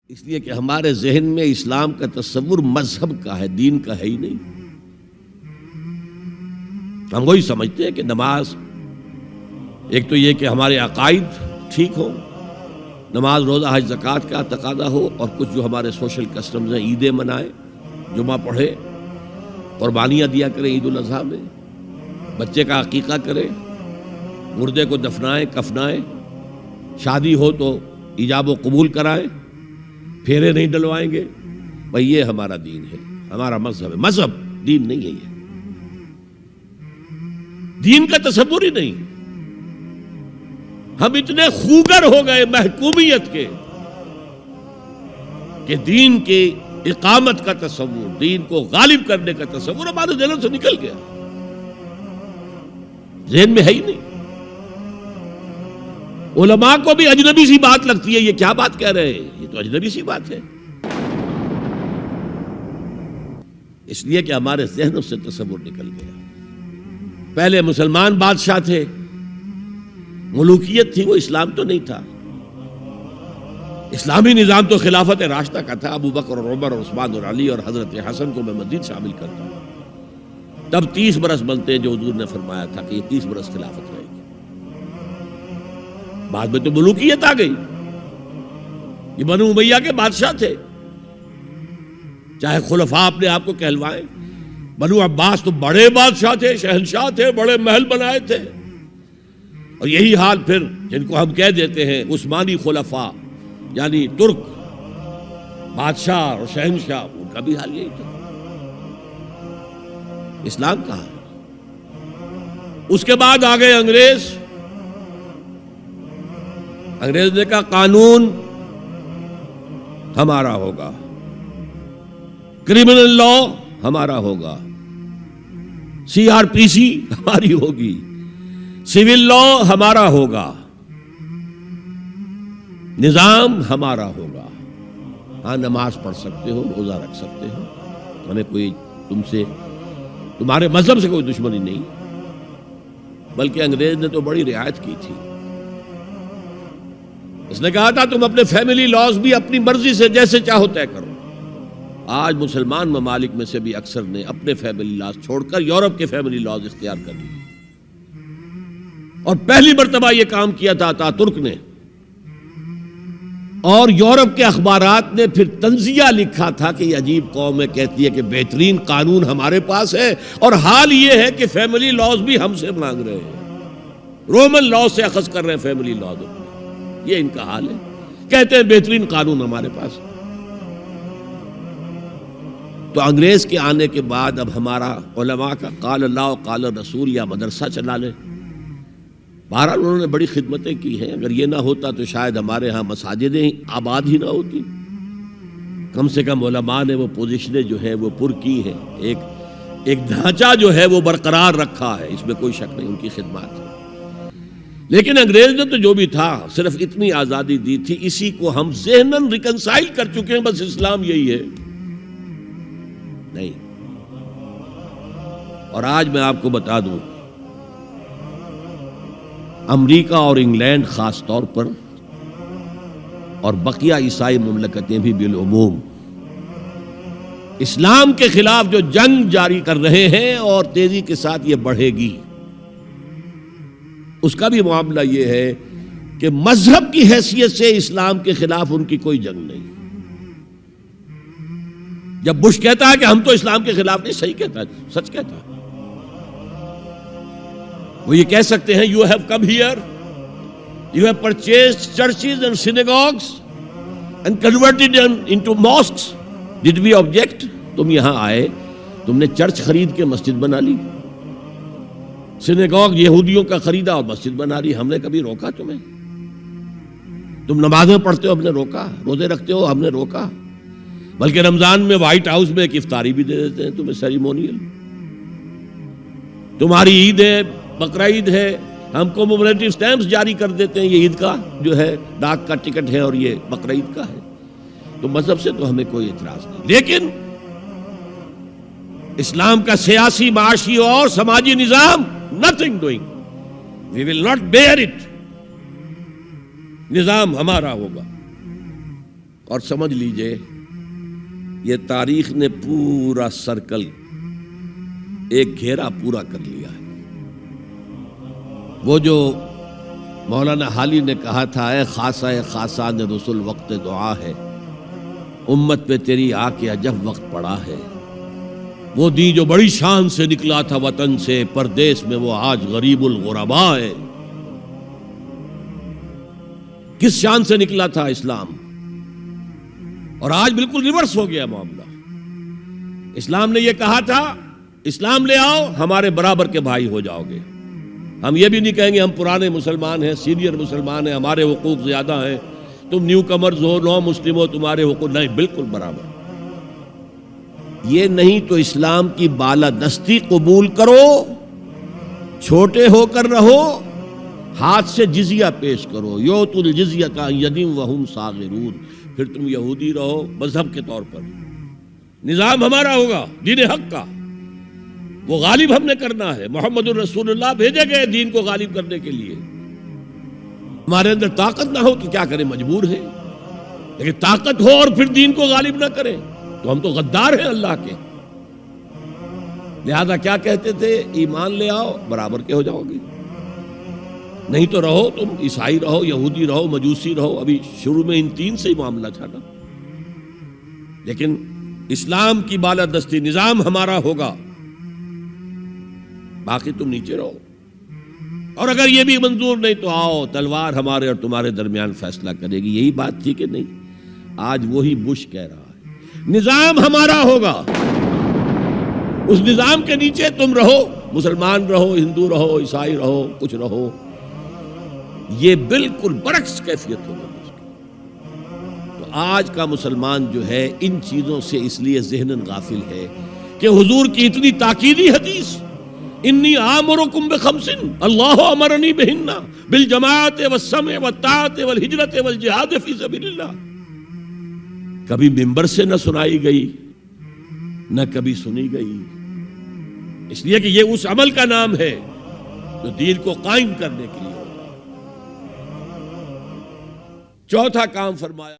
اس لیے کہ ہمارے ذہن میں اسلام کا تصور مذہب کا ہے، دین کا ہے ہی نہیں۔ ہم وہی سمجھتے ہیں کہ نماز، ایک تو یہ کہ ہمارے عقائد ٹھیک ہو، نماز روزہ حج زکوٰۃ کا تقاضا ہو، اور کچھ جو ہمارے سوشل کسٹمز ہیں، عیدیں منائیں، جمعہ پڑھے، قربانیاں دیا کریں عید الاضحیٰ میں، بچے کا عقیقہ کریں، مردے کو دفنائیں کفنائیں، شادی ہو تو ایجاب و قبول کرائیں، پھیرے نہیں ڈلوائیں گے۔ بھئی یہ ہمارا دین ہے، ہمارا مذہب ہے۔ مذہب دین نہیں ہے، یہ دین کا تصور ہی نہیں۔ ہم اتنے خوگر ہو گئے محکومیت کے کہ دین کی اقامت کا تصور، دین کو غالب کرنے کا تصور ہمارے ذہن سے نکل گیا، ذہن میں ہے ہی نہیں۔ علماء کو بھی اجنبی سی بات لگتی ہے، یہ کیا بات کہہ رہے ہیں، یہ تو اجنبی سی بات ہے، اس لیے کہ ہمارے ذہنوں سے تصور نکل گیا۔ پہلے مسلمان بادشاہ تھے، ملوکیت تھی، وہ اسلام تو نہیں تھا۔ اسلامی نظام تو خلافت راشدہ کا تھا، ابو بکر اور عمر اور عثمان اور علی اور حضرت حسن کو میں مزید شامل کرتا ہوں۔ تب 30 برس بنتے ہیں جو حضور نے فرمایا تھا کہ یہ 30 برس خلافت رہے گی۔ بعد میں تو ملوکیت آ گئی، یہ بنو امیہ کے بادشاہ تھے، چاہے خلفاء اپنے آپ کو کہلوائیں۔ بنو عباس تو بڑے بادشاہ تھے، شہنشاہ تھے، بڑے محل بنائے تھے، اور یہی حال پھر جن کو ہم کہہ دیتے ہیں عثمانی خلفاء، یعنی ترک بادشاہ اور شہنشاہ، ان کا بھی حال یہی تھا۔ اسلام کہاں ہے؟ اس کے بعد آ گئے انگریز۔ انگریز نے کہا قانون ہمارا ہوگا، کرمنل لا ہمارا ہوگا، CRPC ہماری ہوگی، سول لا ہمارا ہوگا، نظام ہمارا ہوگا۔ ہاں نماز پڑھ سکتے ہو، روزہ رکھ سکتے ہو، ہمیں کوئی تمہارے مذہب سے کوئی دشمنی نہیں، بلکہ انگریز نے تو بڑی رعایت کی تھی۔ اس نے کہا تھا تم اپنے فیملی لاز بھی اپنی مرضی سے جیسے چاہو طے کرو۔ آج مسلمان ممالک میں سے بھی اکثر نے اپنے فیملی لاز چھوڑ کر یورپ کے فیملی لاز اختیار کر لیے، اور پہلی مرتبہ یہ کام کیا تھا ترک نے، اور یورپ کے اخبارات نے پھر تنزیہ لکھا تھا کہ یہ عجیب قوم ہے، کہتی ہے کہ بہترین قانون ہمارے پاس ہے، اور حال یہ ہے کہ فیملی لاز بھی ہم سے مانگ رہے ہیں، رومن لاز سے اخذ کر رہے ہیں فیملی لاز، یہ ان کا حال ہے، کہتے ہیں بہترین قانون ہمارے پاس۔ تو انگریز کے آنے کے بعد اب ہمارا علماء کا قال اللہ و قال رسول یا مدرسہ چلا لے۔ بہرحال انہوں نے بڑی خدمتیں کی ہیں، اگر یہ نہ ہوتا تو شاید ہمارے ہاں مساجدیں آباد ہی نہ ہوتی۔ کم سے کم علماء نے وہ پوزیشنیں جو ہے وہ پر کی ہیں، ایک ڈھانچہ جو ہے وہ برقرار رکھا ہے، اس میں کوئی شک نہیں، ان کی خدمات ہے۔ لیکن انگریز نے تو جو بھی تھا صرف اتنی آزادی دی تھی، اسی کو ہم ذہناً ریکنسائل کر چکے ہیں، بس اسلام یہی ہے نہیں۔ اور آج میں آپ کو بتا دوں، امریکہ اور انگلینڈ خاص طور پر، اور بقیہ عیسائی مملکتیں بھی بالعموم، اسلام کے خلاف جو جنگ جاری کر رہے ہیں، اور تیزی کے ساتھ یہ بڑھے گی، اس کا بھی معاملہ یہ ہے کہ مذہب کی حیثیت سے اسلام کے خلاف ان کی کوئی جنگ نہیں۔ جب بش کہتا ہے کہ ہم تو اسلام کے خلاف نہیں، صحیح کہتا ہے، سچ کہتا ہے، وہ یہ کہہ سکتے ہیں you have come here, you have purchased churches and synagogues and converted them into mosques, did we object? تم یہاں آئے، تم نے چرچ خرید کے مسجد بنا لی، سینیگوگ یہودیوں کا خریدا اور مسجد بنا لی، ہم نے کبھی روکا تمہیں؟ تم نمازیں پڑھتے ہو، ہم نے روکا؟ روزے رکھتے ہو، ہم نے روکا؟ بلکہ رمضان میں وائٹ ہاؤس میں ایک افطاری بھی دے دیتے ہیں تمہیں، سیریمونیل۔ تمہاری عید ہے، بقرہ عید ہے، ہم کو کومیموریٹو سٹیمپس جاری کر دیتے ہیں، یہ عید کا جو ہے ڈاک کا ٹکٹ ہے اور یہ بقرہ عید کا ہے۔ تو مذہب سے تو ہمیں کوئی اعتراض نہیں، لیکن اسلام کا سیاسی، معاشی اور سماجی نظام nothing doing, we will not bear it، نظام ہمارا ہوگا۔ اور سمجھ لیجئے یہ تاریخ نے پورا سرکل ایک گھیرا پورا کر لیا ہے۔ وہ جو مولانا حالی نے کہا تھا، اے خاصہ خاصان رسول وقت دعا ہے، امت پہ تیری آ کے عجب وقت پڑا ہے۔ وہ دین جو بڑی شان سے نکلا تھا وطن سے، پردیس میں وہ آج غریب الغرباء ہے۔ کس شان سے نکلا تھا اسلام، اور آج بالکل ریورس ہو گیا معاملہ۔ اسلام نے یہ کہا تھا اسلام لے آؤ، ہمارے برابر کے بھائی ہو جاؤ گے۔ ہم یہ بھی نہیں کہیں گے ہم پرانے مسلمان ہیں، سینئر مسلمان ہیں، ہمارے حقوق زیادہ ہیں، تم نیو کمرز ہو، نو مسلم ہو، تمہارے حقوق نہیں، بالکل برابر۔ یہ نہیں تو اسلام کی بالادستی قبول کرو، چھوٹے ہو کر رہو، ہاتھ سے جزیہ پیش کرو، یوت الجزیۃ عن ید وہم صاغرون، پھر تم یہودی رہو مذہب کے طور پر، نظام ہمارا ہوگا دین حق کا، وہ غالب ہم نے کرنا ہے۔ محمد الرسول اللہ بھیجے گئے دین کو غالب کرنے کے لیے۔ ہمارے اندر طاقت نہ ہو تو کیا کریں، مجبور ہیں، لیکن طاقت ہو اور پھر دین کو غالب نہ کریں تو ہم تو غدار ہیں اللہ کے۔ لہذا کیا کہتے تھے، ایمان لے آؤ برابر کے ہو جاؤ گے، نہیں تو رہو تم عیسائی رہو، یہودی رہو، مجوسی رہو۔ ابھی شروع میں ان تین سے ہی معاملہ تھا نا، لیکن اسلام کی بالادستی نظام ہمارا ہوگا، باقی تم نیچے رہو، اور اگر یہ بھی منظور نہیں تو آؤ تلوار ہمارے اور تمہارے درمیان فیصلہ کرے گی۔ یہی بات تھی کہ نہیں؟ آج وہی بش کہہ رہا ہے نظام ہمارا ہوگا، اس نظام کے نیچے تم رہو، مسلمان رہو، ہندو رہو، عیسائی رہو، کچھ رہو۔ یہ بالکل برعکس کیفیت ہوگی۔ تو آج کا مسلمان جو ہے ان چیزوں سے اس لیے ذہناً غافل ہے کہ حضور کی اتنی تاکیدی حدیث، انی آمرکم بخمس اللہ امرنی بہن بالجماعت والسمع والطاعت والہجرت والجہاد فی سبیل اللہ، کبھی ممبر سے نہ سنائی گئی، نہ کبھی سنی گئی، اس لیے کہ یہ اس عمل کا نام ہے جو دین کو قائم کرنے کے لیے ہوگا۔ چوتھا کام فرمایا